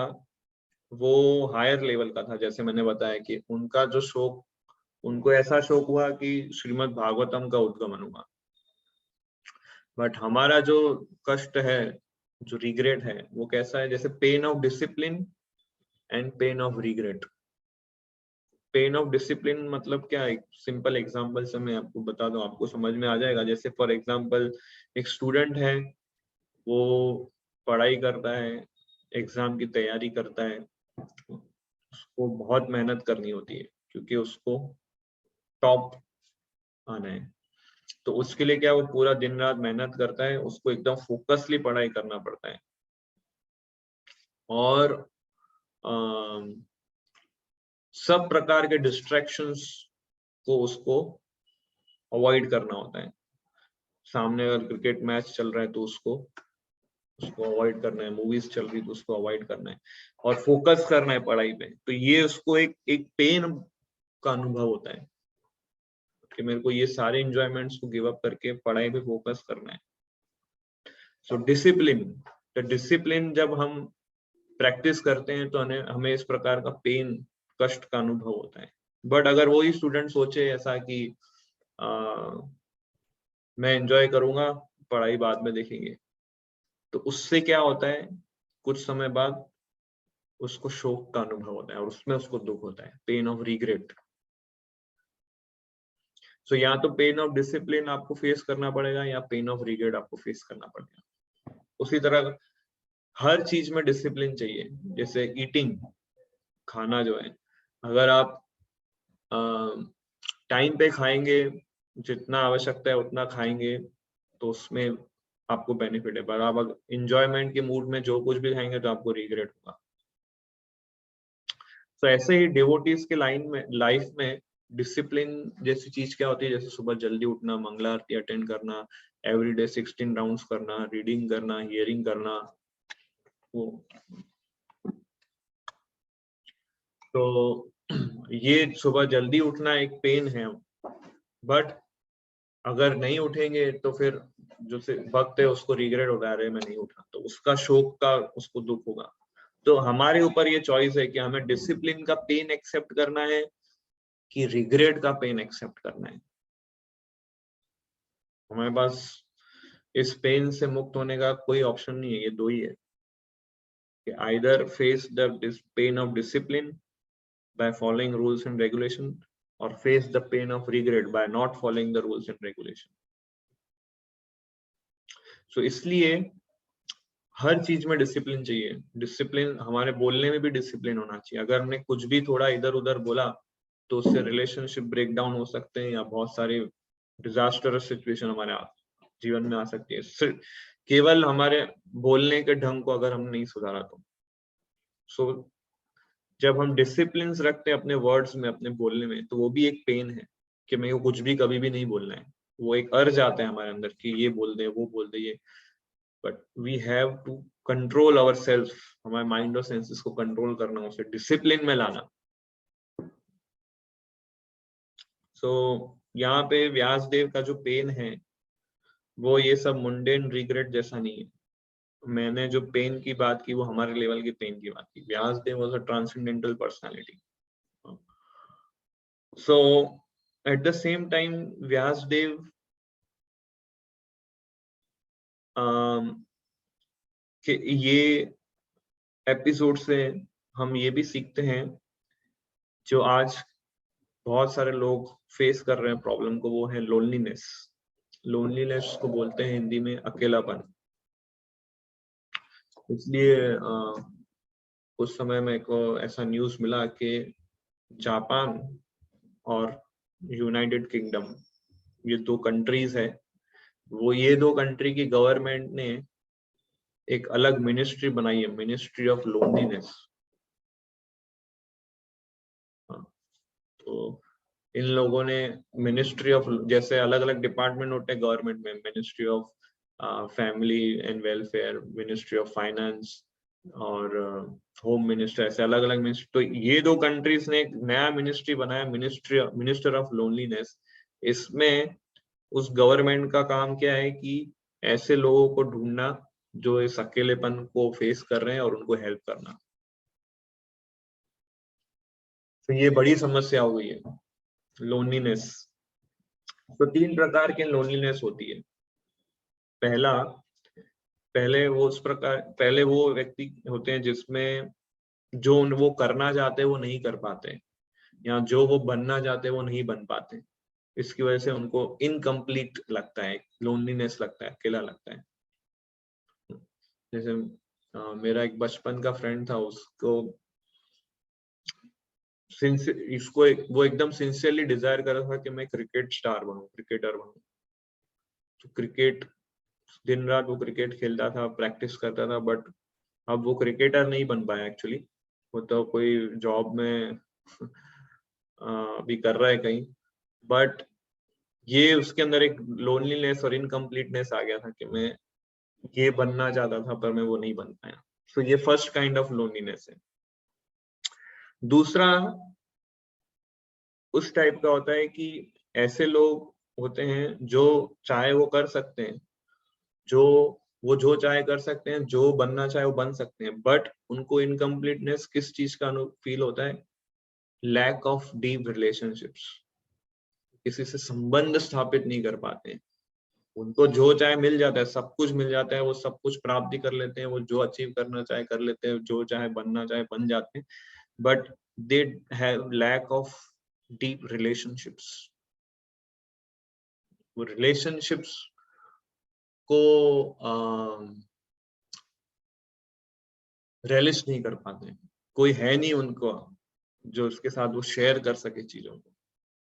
वो हायर लेवल का था। जैसे मैंने बताया कि उनका जो शोक, उनको ऐसा शोक हुआ कि श्रीमद् भागवतम का उद्गमन हुआ। बट हमारा जो कष्ट है, जो रिग्रेट है, वो कैसा है? जैसे pain of discipline and pain of regret. Pain of discipline मतलब क्या है? सिंपल एग्जांपल से मैं आपको बता दूं, आपको समझ में आ जाएगा। जैसे फॉर एग्जांपल एक स्टूडेंट है, वो पढ़ाई करता है, एग्जाम की तैयारी करता है, उसको बहुत मेहनत करनी होती है क्योंकि उसको टॉप आना है। तो उसके लिए क्या, वो पूरा दिन रात मेहनत करता है, उसको एकदम फोकसली पढ़ाई करना पड़ता है और सब प्रकार के डिस्ट्रैक्शंस को उसको अवॉइड करना होता है। सामने अगर क्रिकेट मैच चल रहा है तो उसको अवॉइड करना है, मूवीज चल रही तो उसको अवॉइड करना है और फोकस करना है पढ़ाई पे। तो ये उसको एक पेन का अनुभव होता है कि मेरे को ये सारे एंजॉयमेंट्स को गिव अप करके पढ़ाई पे फोकस करना है। सो डिसिप्लिन, तो डिसिप्लिन जब हम प्रैक्टिस करते हैं तो हमें इस प्रकार का पेन, कष्ट का अनुभव होता है। बट अगर वही स्टूडेंट सोचे ऐसा कि मैं एंजॉय करूंगा, पढ़ाई बाद में देखेंगे, तो उससे क्या होता है, कुछ समय बाद उसको शोक का अनुभव होता है और उसमें उसको दुख होता है, पेन ऑफ रिग्रेट। सो या तो पेन ऑफ डिसिप्लिन आपको फेस करना पड़ेगा या पेन ऑफ रिग्रेट आपको फेस करना पड़ेगा। उसी तरह हर चीज में डिसिप्लिन चाहिए। जैसे ईटिंग, खाना जो है, अगर आप टाइम पे खाएंगे, जितना आवश्यकता है उतना खाएंगे, तो उसमें आपको बेनिफिट है। पर आप इंजॉयमेंट के मूड में जो कुछ भी खाएंगे तो आपको रिग्रेट होगा। तो ऐसे ही डिवोटीज के लाइफ में डिसिप्लिन जैसी चीज क्या होती है? जैसे सुबह जल्दी उठना, मंगला आरती अटेंड करना, एवरीडे 16 राउंड्स करना, रीडिंग करना, हियरिंग करना। वो तो ये सुबह जल्दी उठना एक पेन है, बट अगर नहीं उठेंगे तो फिर जो भक्त है उसको रिग्रेट होगा, अरे मैं नहीं उठा, तो उसका शोक का उसको दुख होगा। तो हमारे ऊपर ये चॉइस है कि हमें डिसिप्लिन का पेन एक्सेप्ट करना है कि रिग्रेट का पेन एक्सेप्ट करना है। हमारे पास इस पेन से मुक्त होने का कोई ऑप्शन नहीं है, ये दो ही है कि either face the pain of discipline by following rules and regulation or face the pain of regret by not following the rules and regulation. So इसलिए हर चीज में डिसिप्लिन चाहिए। डिसिप्लिन, हमारे बोलने में भी डिसिप्लिन होना चाहिए। अगर हमने कुछ भी थोड़ा इधर उधर बोला तो उससे रिलेशनशिप ब्रेक डाउन हो सकते हैं या बहुत सारे डिजास्टरस सिचुएशन हमारे जीवन में आ सकती है, सिर्फ केवल हमारे बोलने के ढंग को अगर हम नहीं सुधारा तो। सो जब हम डिसिप्लिन रखते हैं अपने वर्ड्स में, अपने बोलने में, तो वो भी एक पेन है कि मेरे को कुछ भी कभी भी नहीं बोलना है। वो एक अर्ज आता है हमारे अंदर कि ये बोल दे, वो बोल दे, ये। But we have to control our self, हमारे माइंड और सेंसेस को कंट्रोल करना, उसे डिसिप्लिन में लाना। सो यहाँ पे व्यासदेव का जो पेन है वो ये सब मुंडेन रिग्रेट जैसा नहीं है। मैंने जो पेन की बात की वो हमारे लेवल की पेन की बात की। Vyasadev was a transcendental personality. So at the same time Vyasdev कि ये एपिसोड से हम ये भी सीखते हैं, जो आज बहुत सारे लोग फेस कर रहे हैं प्रॉब्लम को, वो है लोनलीनेस। लोनलीनेस को बोलते हैं हिंदी में अकेलापन। इसलिए उस समय मेरे को ऐसा न्यूज़ मिला कि जापान और यूनाइटेड किंगडम, ये 2 कंट्रीज है, वो ये 2 कंट्री की गवर्नमेंट ने एक अलग मिनिस्ट्री बनाई है, मिनिस्ट्री ऑफ लोनलीनेस। तो इन लोगों ने मिनिस्ट्री ऑफ, जैसे अलग अलग डिपार्टमेंट होते हैं गवर्नमेंट में, ministry of family and welfare, ministry of finance और होम मिनिस्टर, ऐसे अलग अलग मिनिस्ट्री। तो ये 2 कंट्रीज ने एक नया मिनिस्ट्री बनाया, मिनिस्टर ऑफ लोनलीनेस। इसमें उस गवर्नमेंट का काम क्या है कि ऐसे लोगों को ढूंढना जो इस अकेलेपन को फेस कर रहे हैं और उनको हेल्प करना। तो ये बड़ी समस्या हो गई है लोनलीनेस। तो 3 प्रकार के लोनलीनेस होती है। पहले वो व्यक्ति होते हैं जिसमें जो वो करना चाहते हैं वो नहीं कर पाते, या जो वो बनना चाहते हैं वो नहीं बन पाते। इसकी वजह से उनको इनकम्प्लीट लगता है, लोनलीनेस लगता है, अकेला लगता है। जैसे मेरा एक बचपन का फ्रेंड था, उसको वो एकदम सिंसियरली डिजायर कर रहा था कि मैं क्रिकेट स्टार बनूं, क्रिकेटर बनूं। तो क्रिकेट, दिन रात वो क्रिकेट खेलता था, प्रैक्टिस करता था, बट अब वो क्रिकेटर नहीं बन पाया एक्चुअली। वो तो कोई जॉब में भी कर रहा है कहीं, बट ये उसके अंदर एक लोनलीनेस और इनकम्प्लीटनेस आ गया था कि मैं ये बनना चाहता था पर मैं वो नहीं बन पाया। तो ये फर्स्ट काइंड ऑफ लोनलीनेस है। दूसरा उस टाइप का होता है कि ऐसे लोग होते हैं जो चाहे वो कर सकते हैं, जो चाहे कर सकते हैं, जो बनना चाहे वो बन सकते हैं, बट उनको इनकम्प्लीटनेस किस चीज का फील होता है? Lack of deep relationships. किसी से संबंध स्थापित नहीं कर पाते हैं। उनको जो चाहे मिल जाता है, सब कुछ मिल जाता है, वो सब कुछ प्राप्ति कर लेते हैं, वो जो अचीव करना चाहे कर लेते हैं, जो चाहे बनना चाहे बन जाते हैं, but they have lack of deep relationships. वो रिलेशनशिप्स को रियलिस्ट नहीं कर पाते। कोई है नहीं उनको जो उसके साथ वो शेयर कर सके चीजों को,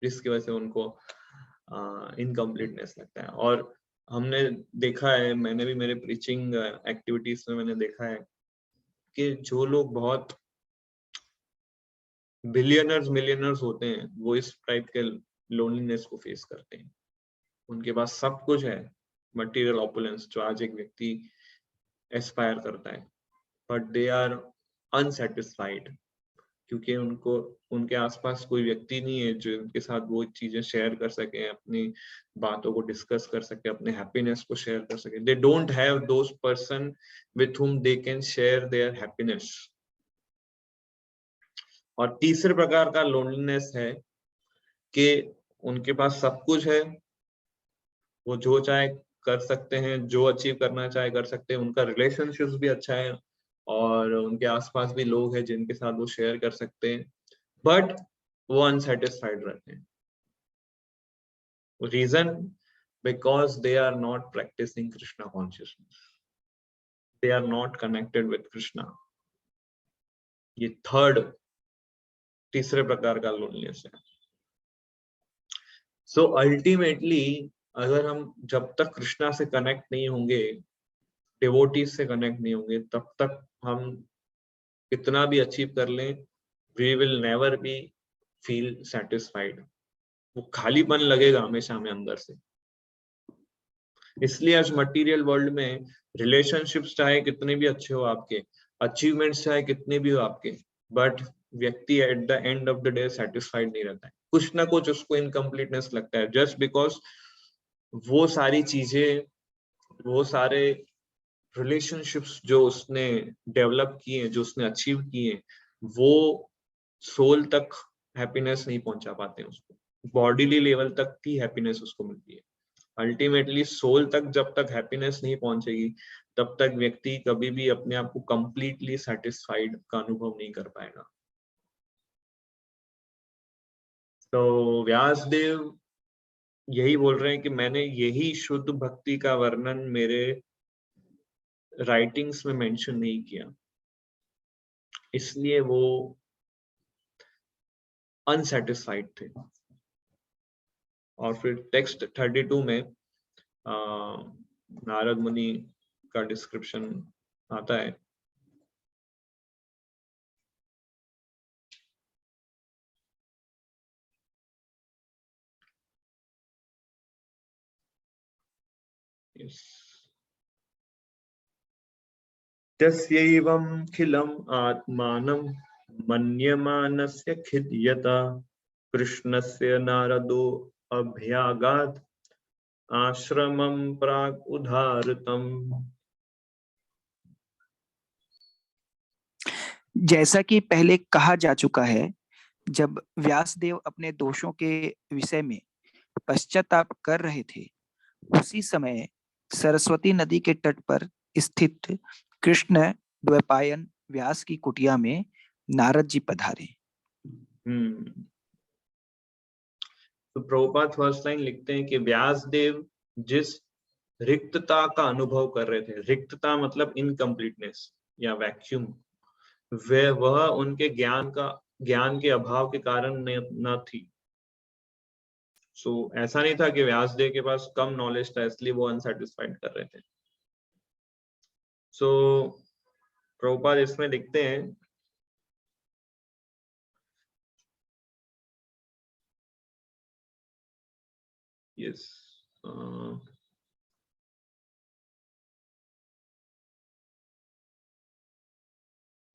जिसकी वजह से उनको इनकम्प्लीटनेस लगता है। और हमने देखा है, मैंने भी मेरे प्रीचिंग एक्टिविटीज में मैंने देखा है कि जो लोग बहुत बिलियनर्स मिलियनर्स होते हैं, वो इस टाइप के लोनलीनेस को फेस करते हैं। उनके पास सब कुछ है, मटेरियल ऑपुलेंस, जो आज एक व्यक्ति एस्पायर करता है, बट दे आर अनसेटिस्फाइड, क्योंकि उनको उनके आसपास कोई व्यक्ति नहीं है जो उनके साथ वो चीजें शेयर कर सके, अपनी बातों को डिस्कस कर सके, अपने हैप्पीनेस को शेयर कर सके। They don't have those person with whom they can share their happiness. और तीसरे प्रकार का लोनलीनेस है कि उनके पास सब कुछ है, वो जो चाहे कर सकते हैं, जो अचीव करना चाहे कर सकते हैं, उनका रिलेशनशिप्स भी अच्छा है और उनके आसपास भी लोग हैं जिनके साथ वो शेयर कर सकते हैं, बट वो अनसेटिस्फाइड रहते हैं। Reason, because they are not practising Krishna consciousness, they are not connected with Krishna. ये तीसरे प्रकार का लोनलीनेस है। सो अल्टीमेटली अगर हम जब तक कृष्णा से कनेक्ट नहीं होंगे, डिवोटीज से कनेक्ट नहीं होंगे, तब तक हम कितना भी अचीव कर लें, we will never be feel satisfied. वो खालीपन लगेगा हमेशा हमें अंदर से। इसलिए आज मटेरियल वर्ल्ड में रिलेशनशिप्स चाहे कितने भी अच्छे हो आपके, अचीवमेंट्स चाहे कितने भी हो आपके, बट व्यक्ति at the end of the day satisfied नहीं रहता है। कुछ ना कुछ उसको इनकम्प्लीटनेस लगता है, जस्ट बिकॉज वो सारी चीजें, वो सारे रिलेशनशिप्स जो उसने डेवलप किए, जो उसने अचीव किए, वो सोल तक हैप्पीनेस नहीं पहुंचा पाते हैं उसको। बॉडीली लेवल तक ही हैप्पीनेस उसको मिलती है। अल्टीमेटली सोल तक जब तक हैप्पीनेस नहीं पहुंचेगी, तब तक व्यक्ति कभी भी अपने आप को कंप्लीटली सेटिस्फाइड का अनुभव नहीं कर पाएगा। तो व्यासदेव यही बोल रहे हैं कि मैंने यही शुद्ध भक्ति का वर्णन मेरे राइटिंग्स में मेंशन नहीं किया, इसलिए वो अनसेटिस्फाइड थे। और फिर टेक्स्ट 32 में नारद मुनि का डिस्क्रिप्शन आता है। तस्यैवं खिलम् आत्मानं मन्यमानस्य खिद्यता कृष्णस्य नारदो अभ्यागात् आश्रमं प्राक् उदाहृतम्। जैसा कि पहले कहा जा चुका है, जब व्यासदेव अपने दोषों के विषय में पश्चाताप कर रहे थे, उसी समय सरस्वती नदी के तट पर स्थित कृष्ण द्वैपायन व्यास की कुटिया में नारद जी पधारे। तो प्रभुपाद फर्स्ट लाइन लिखते हैं कि व्यासदेव जिस रिक्तता का अनुभव कर रहे थे, रिक्तता मतलब इनकम्प्लीटनेस या वैक्यूम, वह उनके ज्ञान के अभाव के कारण न थी। सो ऐसा नहीं था कि व्यासदेव के पास कम नॉलेज था इसलिए वो अनसेटिस्फाइड कर रहे थे। सो प्रभुपाद इसमें लिखते हैं यस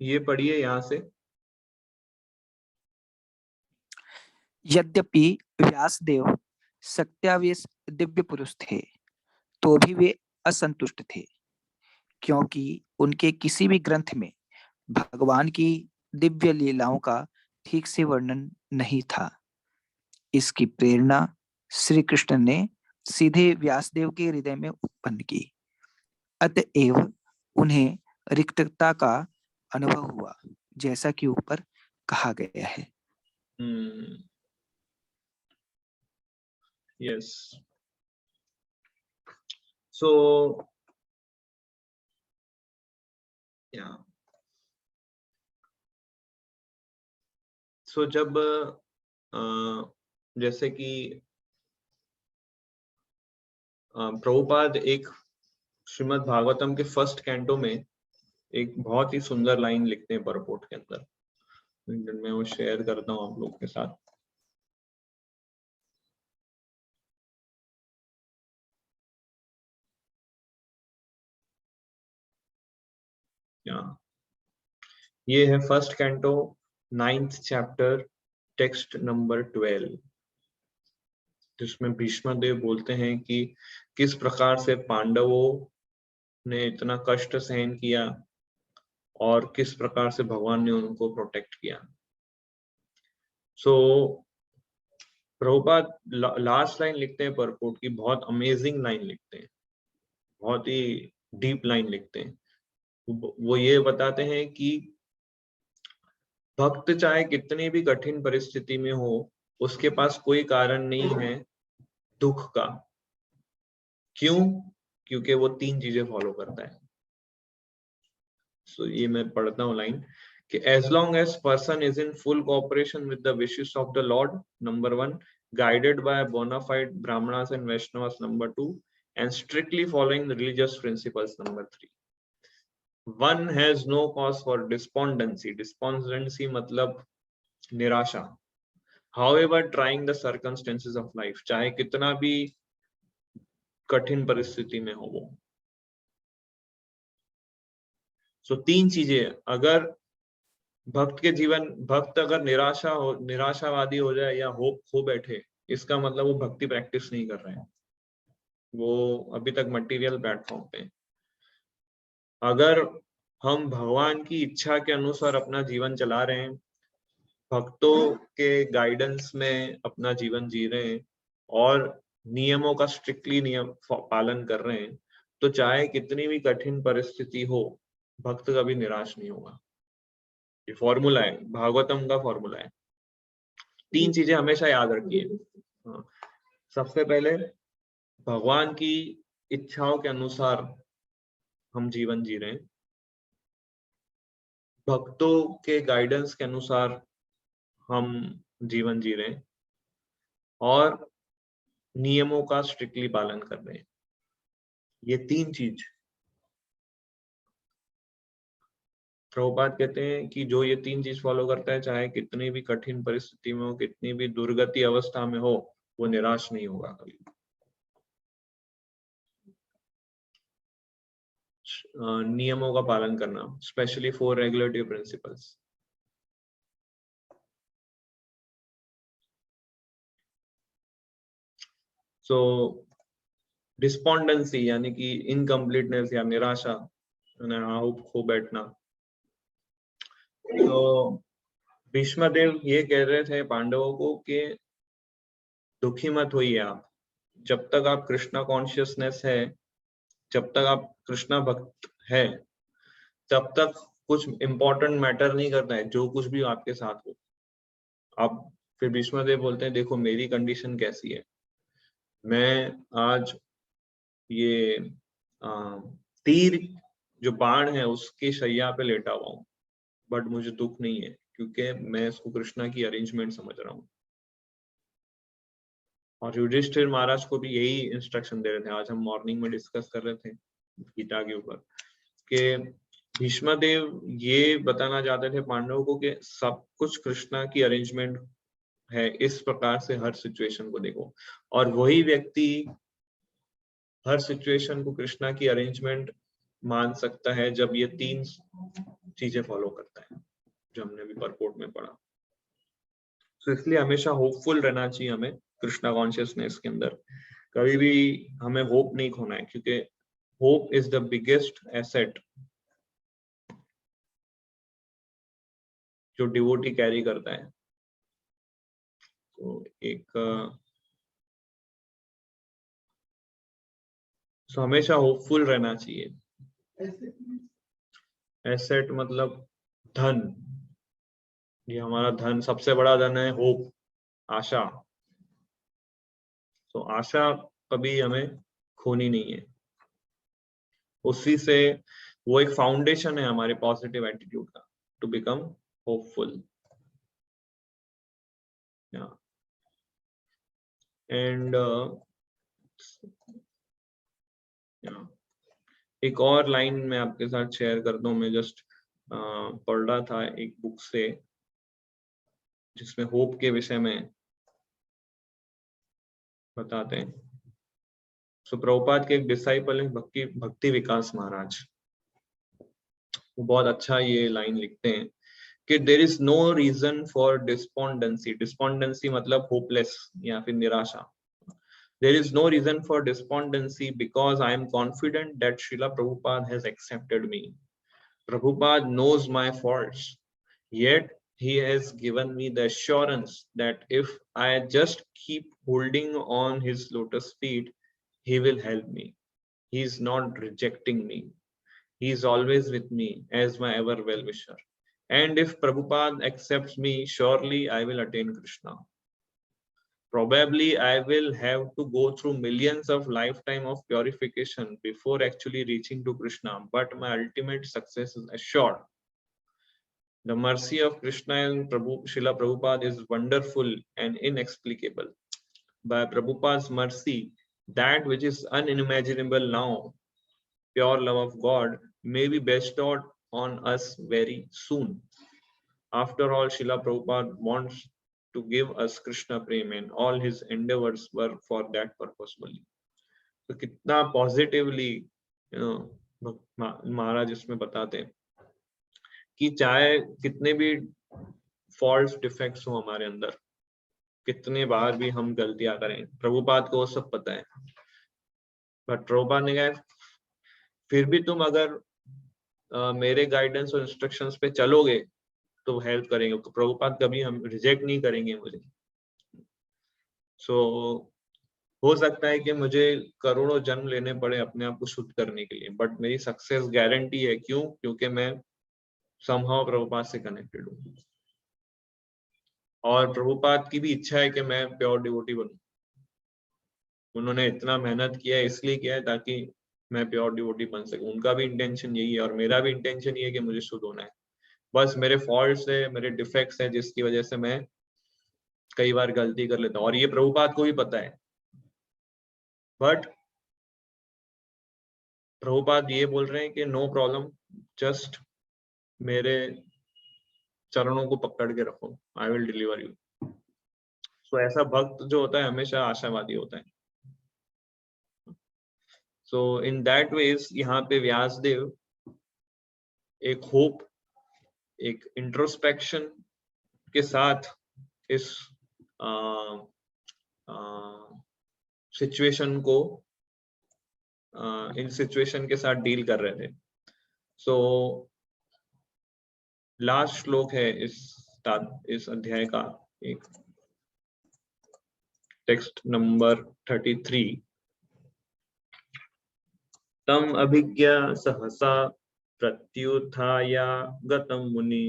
ये पढ़िए यहां से। यद्यपि व्यासदेव सत्यावेश दिव्य पुरुष थे, तो भी वे असंतुष्ट थे, क्योंकि उनके किसी भी ग्रंथ में भगवान की दिव्य लीलाओं का ठीक से वर्णन नहीं था। इसकी प्रेरणा श्री कृष्ण ने सीधे व्यासदेव के हृदय में उत्पन्न की, अतएव उन्हें रिक्तता का अनुभव हुआ, जैसा कि ऊपर कहा गया है। Yes. So, yeah. So जब जैसे कि प्रभुपाद एक श्रीमद् भागवतम के फर्स्ट कैंटो में एक बहुत ही सुंदर लाइन लिखते हैं परपोर्ट के अंदर, मैं वो शेयर करता हूँ आप लोग के साथ। ये है first canto 9th chapter text number 12, जिसमें भीष्म देव बोलते हैं कि किस प्रकार से पांडवों ने इतना कष्ट सहन किया और किस प्रकार से भगवान ने उनको प्रोटेक्ट किया। सो प्रभुपाद लास्ट लाइन लिखते हैं परपोर्ट की, बहुत अमेजिंग लाइन लिखते हैं, बहुत ही डीप लाइन लिखते हैं। वो ये बताते हैं कि भक्त चाहे कितनी भी कठिन परिस्थिति में हो, उसके पास कोई कारण नहीं है दुख का। क्यों? क्योंकि वो 3 चीजें फॉलो करता है। सो ये मैं पढ़ता हूँ लाइन कि as long as person is in full cooperation with the wishes of the Lord, number 1, guided by bona fide Brahmanas and Vaishnavas, number 2, and strictly following the religious principles, number 3, one has no cause for despondency. Despondency मतलब निराशा। However trying the circumstances of life, चाहे कितना भी कठिन परिस्थिति में हो वो। सो 3 चीजें, अगर भक्त अगर निराशावादी हो जाए या होप खो बैठे, इसका मतलब वो भक्ति प्रैक्टिस नहीं कर रहे हैं, वो अभी तक मटेरियल प्लेटफॉर्म पे। अगर हम भगवान की इच्छा के अनुसार अपना जीवन चला रहे हैं, भक्तों के गाइडेंस में अपना जीवन जी रहे हैं और नियमों का स्ट्रिक्टली नियम पालन कर रहे हैं, तो चाहे कितनी भी कठिन परिस्थिति हो, भक्त कभी निराश नहीं होगा। ये फॉर्मूला है, भागवतम का फॉर्मूला है। 3 चीजें हमेशा याद रखिए। सबसे पहले भगवान की इच्छाओं के अनुसार हम जीवन जी रहे हैं, भक्तों के गाइडेंस के अनुसार हम जीवन जी रहे हैं, और नियमों का स्ट्रिक्टली पालन कर रहे हैं। ये 3 चीज प्रभुपाद कहते हैं कि जो ये 3 चीज फॉलो करता है, चाहे कितनी भी कठिन परिस्थिति में हो, कितनी भी दुर्गति अवस्था में हो, वो निराश नहीं होगा कभी। नियमों का पालन करना, स्पेशली 4 रेगुलेटरी प्रिंसिपल्स। सो डिस्पॉन्डेंसी यानी कि इनकम्प्लीटनेस या निराशा, खो बैठना। तो भीष्मदेव ये कह रहे थे पांडवों को कि दुखी मत होइए आप, जब तक आप कृष्णा कॉन्शियसनेस है, जब तक आप कृष्णा भक्त है, तब तक कुछ इंपॉर्टेंट मैटर नहीं करता है, जो कुछ भी आपके साथ हो। अब फिर भीष्मदेव बोलते हैं, देखो मेरी कंडीशन कैसी है, मैं आज ये तीर जो बाण है उसकी शैया पे लेटा हुआ हूँ, बट मुझे दुख नहीं है, क्योंकि मैं इसको कृष्णा की अरेंजमेंट समझ रहा हूँ। और युधिष्ठिर महाराज को भी यही इंस्ट्रक्शन दे रहे थे। आज हम मॉर्निंग में डिस्कस कर रहे थे गीता के ऊपर कि भीष्मदेव ये बताना चाहते थे पांडवों को कि सब कुछ कृष्णा की अरेंजमेंट है, इस प्रकार से हर सिचुएशन को देखो। और वही व्यक्ति हर सिचुएशन को कृष्णा की अरेंजमेंट मान सकता है जब ये 3 चीजें फॉलो करता है, जो हमने अभी परपोर्ट में पढ़ा। तो इसलिए हमेशा होपफुल रहना चाहिए हमें कृष्णा कॉन्शियसनेस के अंदर। कभी भी हमें होप नहीं खोना है, क्योंकि hope is the biggest asset जो डिवोटी कैरी करता है। तो हमेशा होपफुल रहना चाहिए। एसेट मतलब धन, ये हमारा धन, सबसे बड़ा धन है होप, आशा। तो आशा कभी हमें खोनी नहीं है, उसी से वो एक फाउंडेशन है हमारे पॉजिटिव एटीट्यूड का, टू बिकम होपफुल। एंड एक और लाइन मैं आपके साथ शेयर करता हूँ। मैं जस्ट पढ़ रहा था एक बुक से जिसमें होप के विषय में बताते हैं। सो प्रभुपाद के एक डिसाइपल है भक्ति विकास महाराज, वो बहुत अच्छा ये लाइन लिखते हैं कि there is no reason for despondency. Despondency मतलब होपलेस या फिर निराशा। There is no reason for despondency because I am confident that Srila Prabhupada has accepted me. Prabhupada knows my faults, yet he has given me the assurance that if I just keep holding on his lotus feet, he will help me. He is not rejecting me. He is always with me as my ever well-wisher. And if Prabhupada accepts me, surely I will attain Krishna. Probably I will have to go through millions of lifetime of purification before actually reaching to Krishna, but my ultimate success is assured. The mercy of Krishna and Srila Prabhupada is wonderful and inexplicable. By Prabhupada's mercy, that which is unimaginable now, pure love of God, may be bestowed on us very soon. After all, Srila Prabhupada wants to give us Krishna prem, and all his endeavors were for that purpose only. तो कितना positively महाराज इसमें बताते हैं कि चाहे कितने भी fault defects हो हमारे अंदर, कितने बार भी हम गलतियां करें, प्रभुपाद को वो सब पता है। बट प्रभुपाद ने कहा फिर भी तुम अगर मेरे गाइडेंस और इंस्ट्रक्शंस पे चलोगे तो हेल्प करेंगे, तो प्रभुपाद कभी हम रिजेक्ट नहीं करेंगे मुझे। सो हो सकता है कि मुझे करोड़ों जन्म लेने पड़े अपने आप को शुद्ध करने के लिए, बट मेरी सक्सेस गारंटी है। क्यों? क्योंकि मैं समहाउ प्रभुपाद से कनेक्टेड हूँ। और प्रभुपाद की भी इच्छा है कि मैं प्योर डिवोटी बनूं। उन्होंने इतना मेहनत किया है, इसलिए किया है ताकि मैं प्योर डिवोटी बन सकूं। उनका भी इंटेंशन यही है और मेरा भी इंटेंशन ये है कि मुझे शुद्ध होना है। बस मेरे फॉल्ट्स है, मेरे डिफेक्ट्स है, जिसकी वजह से मैं कई बार गलती कर लेता हूँ, और ये प्रभुपाद को भी पता है। बट प्रभुपाद ये बोल रहे हैं कि नो प्रॉब्लम, जस्ट मेरे चरणों को पकड़ के रखो, आई विल डिलीवर यू। सो ऐसा भक्त जो होता है हमेशा आशावादी होता है। सो इन दैट वेज यहाँ पे व्यासदेव एक होप, एक इंट्रोस्पेक्शन के साथ इस सिचुएशन को इन सिचुएशन के साथ डील कर रहे थे। सो लास्ट श्लोक है इस अध्याय का, एक टेक्स्ट नंबर 33। तम अभिज्ञ सहसा प्रत्युत्थाय गतं मुनि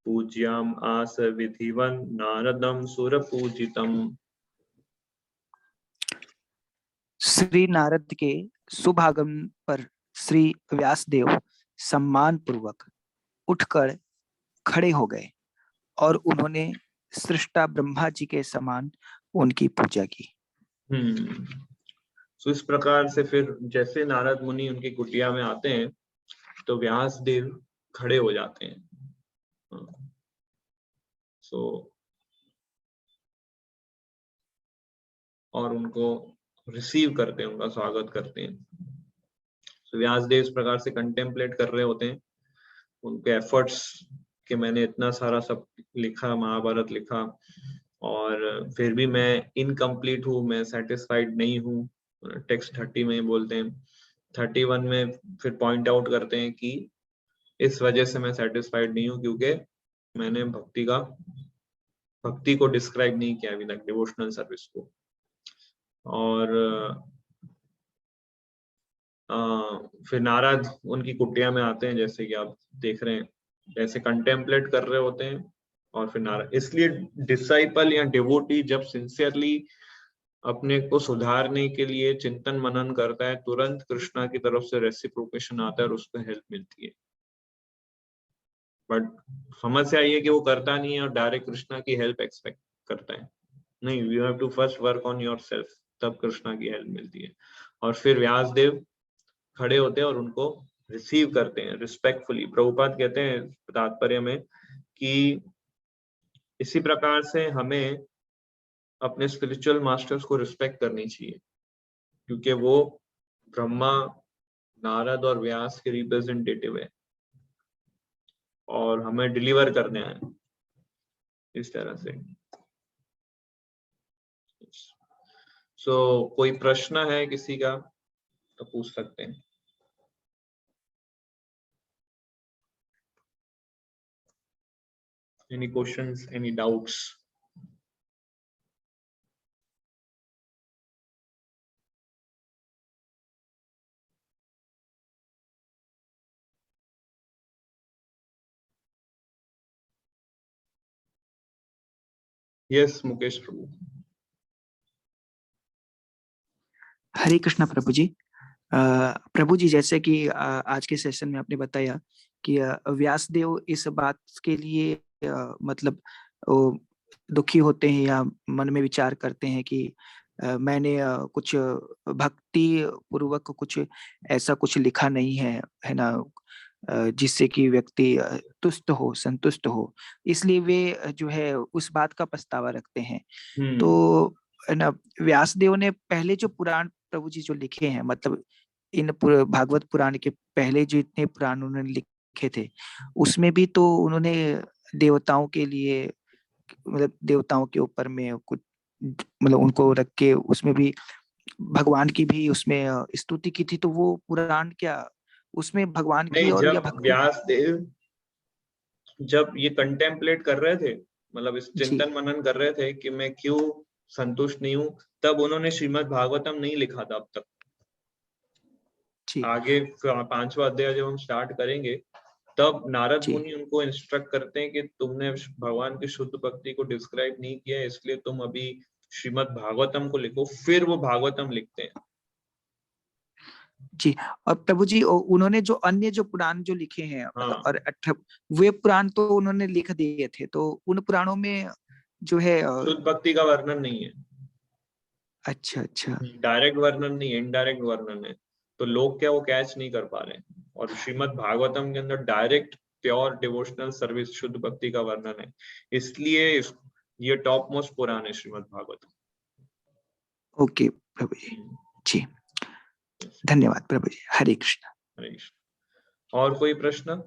पूज्याम आस विधिवन नारदम सुरपूजितम। श्री नारद के शुभागमन पर श्री व्यासदेव सम्मान पूर्वक उठकर खड़े हो गए और उन्होंने सृष्टा ब्रह्मा जी के समान उनकी पूजा की। सो इस प्रकार से फिर जैसे नारद मुनि उनकी कुटिया में आते हैं तो व्यासदेव खड़े हो जाते हैं। सो और उनको रिसीव करते हैं, उनका स्वागत करते हैं। तो व्यासदेव इस प्रकार से कंटेम्पलेट कर रहे होते हैं उनके एफर्ट्स कि मैंने इतना सारा सब लिखा, महाभारत लिखा, और फिर भी मैं इनकम्प्लीट हूँ, मैं सेटिस्फाइड नहीं हूँ। टेक्स्ट 30 में बोलते हैं, 31 में फिर पॉइंट आउट करते हैं कि इस वजह से मैं सेटिस्फाइड नहीं हूँ क्योंकि मैंने भक्ति को डिस्क्राइब नहीं किया अभी तक, डिवोशनल सर्विस को। और फिर नारद उनकी कुटिया में आते हैं, जैसे कि आप देख रहे हैं, जैसे कंटेम्पलेट कर रहे होते हैं। और फिर नारद, इसलिए डिसाइपल या डिवोटी जब सिंसियरली अपने को सुधारने के लिए चिंतन मनन करता है, तुरंत कृष्णा की तरफ से रेसिप्रोकेशन आता है और उसको हेल्प मिलती है। बट समस्या ये कि वो करता नहीं है और डायरेक्ट कृष्णा की हेल्प एक्सपेक्ट करता है। नहीं, you have to first work on yourself, तब कृष्णा की हेल्प मिलती है। और फिर व्यासदेव खड़े होते हैं और उनको रिसीव करते हैं रिस्पेक्टफुली। प्रभुपाद कहते हैं तात्पर्य में कि इसी प्रकार से हमें अपने स्पिरिचुअल मास्टर्स को रिस्पेक्ट करनी चाहिए, क्योंकि वो ब्रह्मा, नारद और व्यास के रिप्रेजेंटेटिव है और हमें डिलीवर करने आए इस तरह से। सो कोई प्रश्न है किसी का तो पूछ सकते हैं। Any questions, any doubts? Yes, Mukesh Prabhu. हरे कृष्णा प्रभु जी। प्रभु जी, जैसे कि आज के सेशन में आपने बताया कि व्यासदेव इस बात के लिए मतलब दुखी होते हैं या मन में विचार करते हैं कि मैंने कुछ भक्ति पूर्वक कुछ ऐसा कुछ लिखा नहीं है ना, जिससे कि व्यक्ति तुष्ट हो, संतुष्ट हो, इसलिए वे जो है उस बात का पछतावा रखते हैं। तो है ना, व्यासदेव ने पहले जो पुराण प्रभु जी जो लिखे हैं, मतलब इन भागवत पुराण के पहले जो इतने पुराण उन्होंने लिखे थे, उसमें भी तो उन्होंने देवताओं के लिए, मतलब देवताओं के ऊपर में कुछ, मतलब उनको रख के उसमें भी भगवान की भी उसमें स्तुति की थी। तो वो पुराण क्या उसमें भगवान की नहीं, और या जब भक्ति? व्यासदेव जब ये कंटेम्पलेट कर रहे थे, मतलब इस चिंतन मनन कर रहे थे कि मैं क्यों संतुष्ट नहीं हूँ, तब उन्होंने श्रीमद् भागवतम नहीं लिखा था अब तक। आगे 5वां अध्याय जब हम स्टार्ट करेंगे तब नारद जी। मुनि उनको इंस्ट्रक्ट करते हैं कि तुमने भगवान की शुद्ध भक्ति को डिस्क्राइब नहीं किया है, इसलिए तुम अभी श्रीमद् भागवतम को लिखो। फिर वो भागवतम लिखते हैं। जी। और प्रभु जी उन्होंने जो अन्य जो पुराण जो लिखे हैं मतलब हाँ, और वे पुराण तो उन्होंने लिख दिए थे, तो उन पुराणों में जो है शुद्ध भक्ति का वर्णन नहीं है। अच्छा अच्छा। डायरेक्ट वर्णन नहीं है, इनडायरेक्ट वर्णन है। तो लोग क्या वो कैच नहीं कर पा रहे हैं। और श्रीमद् भागवतम के अंदर डायरेक्ट प्योर डिवोशनल सर्विस शुद्ध भक्ति का वर्णन है, इसलिए ये टॉप मोस्ट पुराण है श्रीमद् भागवतम। ओके प्रभु जी। जी धन्यवाद प्रभु जी। हरे कृष्ण। हरे कृष्ण। और कोई प्रश्न?